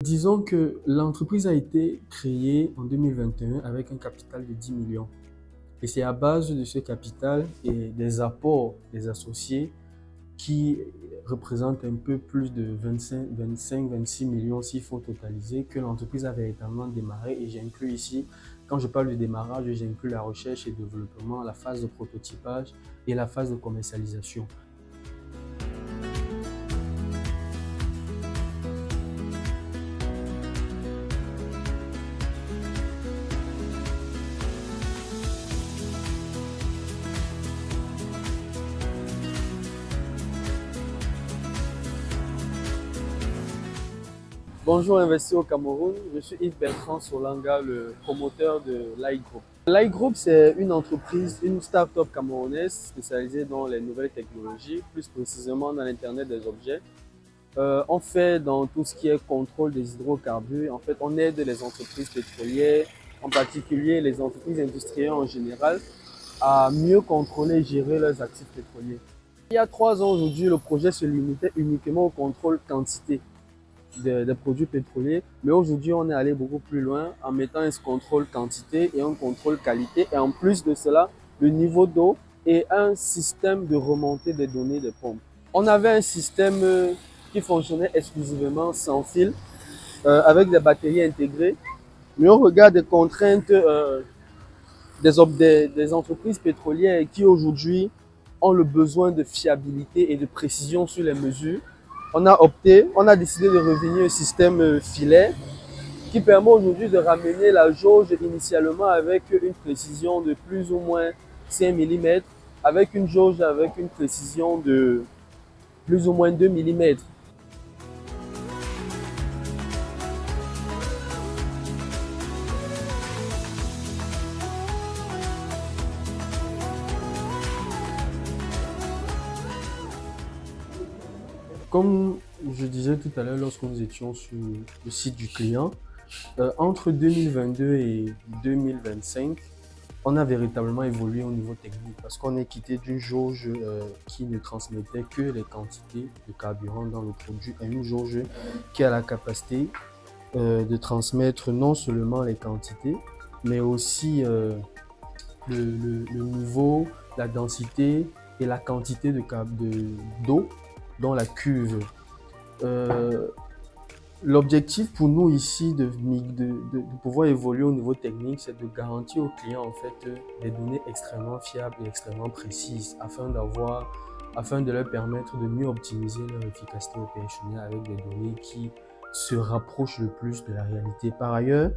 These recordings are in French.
Disons que l'entreprise a été créée en 2021 avec un capital de 10 millions. Et c'est à base de ce capital et des apports des associés qui représentent un peu plus de 26 millions s'il faut totaliser que l'entreprise a véritablement démarré. Et j'inclus ici, quand je parle de démarrage, j'inclus la recherche et développement, la phase de prototypage et la phase de commercialisation. Bonjour, investi au Cameroun. Je suis Yves Bertrand Solanga, le promoteur de Light Group. Light Group, c'est une entreprise, une start-up camerounaise spécialisée dans les nouvelles technologies, plus précisément dans l'Internet des objets. On fait dans tout ce qui est contrôle des hydrocarbures. En fait, on aide les entreprises pétrolières, en particulier les entreprises industrielles en général, à mieux contrôler et gérer leurs actifs pétroliers. Il y a 3 ans aujourd'hui, le projet se limitait uniquement au contrôle quantité des produits pétroliers. Mais aujourd'hui, on est allé beaucoup plus loin en mettant un contrôle quantité et un contrôle qualité. Et en plus de cela, le niveau d'eau et un système de remontée des données des pompes. On avait un système qui fonctionnait exclusivement sans fil, avec des batteries intégrées. Mais on regarde des contraintes des entreprises pétrolières qui aujourd'hui ont le besoin de fiabilité et de précision sur les mesures. On a décidé de revenir au système filaire qui permet aujourd'hui de ramener la jauge initialement avec une précision de plus ou moins 5 mm, avec une jauge avec une précision de plus ou moins 2 mm. Comme je disais tout à l'heure lorsque nous étions sur le site du client, entre 2022 et 2025, on a véritablement évolué au niveau technique parce qu'on est quitté d'une jauge qui ne transmettait que les quantités de carburant dans le produit à une jauge qui a la capacité de transmettre non seulement les quantités, mais aussi le niveau, la densité et la quantité d'eau dans la cuve. L'objectif pour nous ici de pouvoir évoluer au niveau technique, c'est de garantir aux clients en fait des données extrêmement fiables et extrêmement précises afin de leur permettre de mieux optimiser leur efficacité opérationnelle avec des données qui se rapprochent le plus de la réalité. Par ailleurs,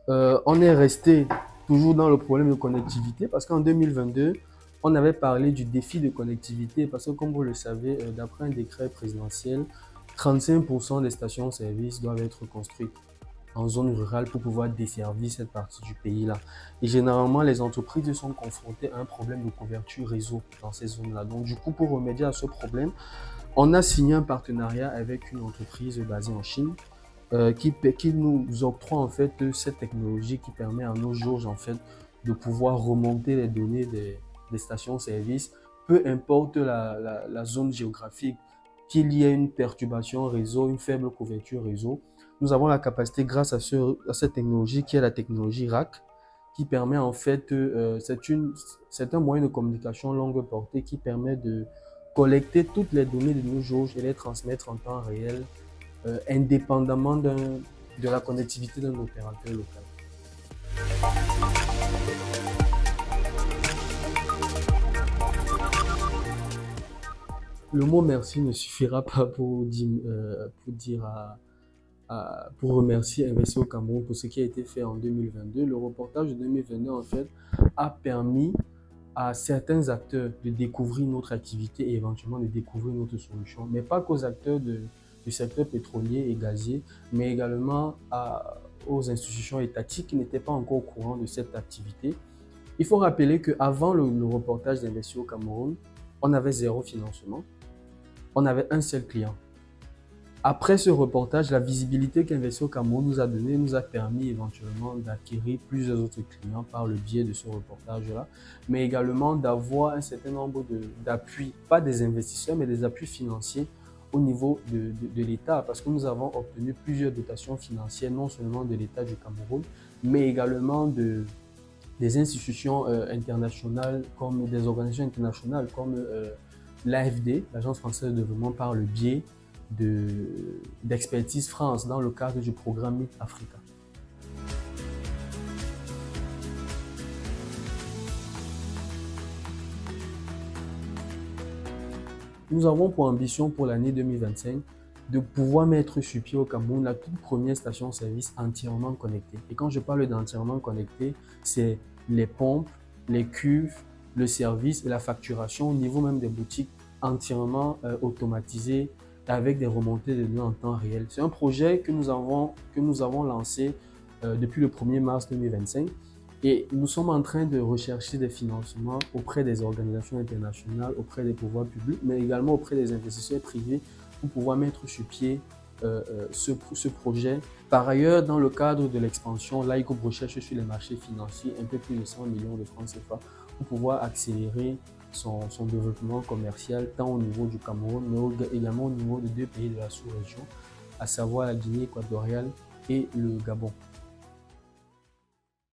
on est resté toujours dans le problème de connectivité parce qu'en 2022, on avait parlé du défi de connectivité parce que comme vous le savez, d'après un décret présidentiel, 35% des stations-service doivent être construites en zone rurale pour pouvoir desservir cette partie du pays-là. Et généralement, les entreprises sont confrontées à un problème de couverture réseau dans ces zones-là. Donc du coup, pour remédier à ce problème, on a signé un partenariat avec une entreprise basée en Chine qui nous octroie en fait cette technologie qui permet à nos jauges en fait de pouvoir remonter les données des stations-service, peu importe la zone géographique, qu'il y ait une perturbation réseau, une faible couverture réseau. Nous avons la capacité, grâce à cette technologie qui est la technologie RAC, qui permet en fait, c'est un moyen de communication longue portée qui permet de collecter toutes les données de nos jauges et les transmettre en temps réel, indépendamment de la connectivité d'un opérateur local. Le mot merci ne suffira pas pour remercier Investi au Cameroun pour ce qui a été fait en 2022. Le reportage de 2022 en fait a permis à certains acteurs de découvrir notre activité et éventuellement de découvrir notre solution, mais pas qu'aux acteurs du secteur pétrolier et gazier, mais également aux institutions étatiques qui n'étaient pas encore au courant de cette activité. Il faut rappeler qu'avant le reportage d'Investi au Cameroun, on avait 0 financement. On avait un seul client. Après ce reportage, la visibilité qu'Investi au Cameroun nous a donnée nous a permis éventuellement d'acquérir plusieurs autres clients par le biais de ce reportage-là, mais également d'avoir un certain nombre d'appuis, pas des investisseurs, mais des appuis financiers au niveau de l'État, parce que nous avons obtenu plusieurs dotations financières, non seulement de l'État du Cameroun, mais également des institutions internationales, comme des organisations internationales comme l'AFD, l'Agence française de développement, par le biais d'Expertise France dans le cadre du programme MIT Africa. Nous avons pour ambition pour l'année 2025 de pouvoir mettre sur pied au Cameroun la toute première station-service entièrement connectée. Et quand je parle d'entièrement connectée, c'est les pompes, les cuves, le service et la facturation au niveau même des boutiques entièrement automatisées avec des remontées de données en temps réel. C'est un projet que nous avons lancé depuis le 1er mars 2025. Et nous sommes en train de rechercher des financements auprès des organisations internationales, auprès des pouvoirs publics, mais également auprès des investisseurs privés pour pouvoir mettre sur pied ce projet. Par ailleurs, dans le cadre de l'expansion, l'ICOP recherche sur les marchés financiers un peu plus de 100 millions de francs CFA pour pouvoir accélérer son développement commercial, tant au niveau du Cameroun, mais également au niveau de 2 pays de la sous-région, à savoir la Guinée équatoriale et le Gabon.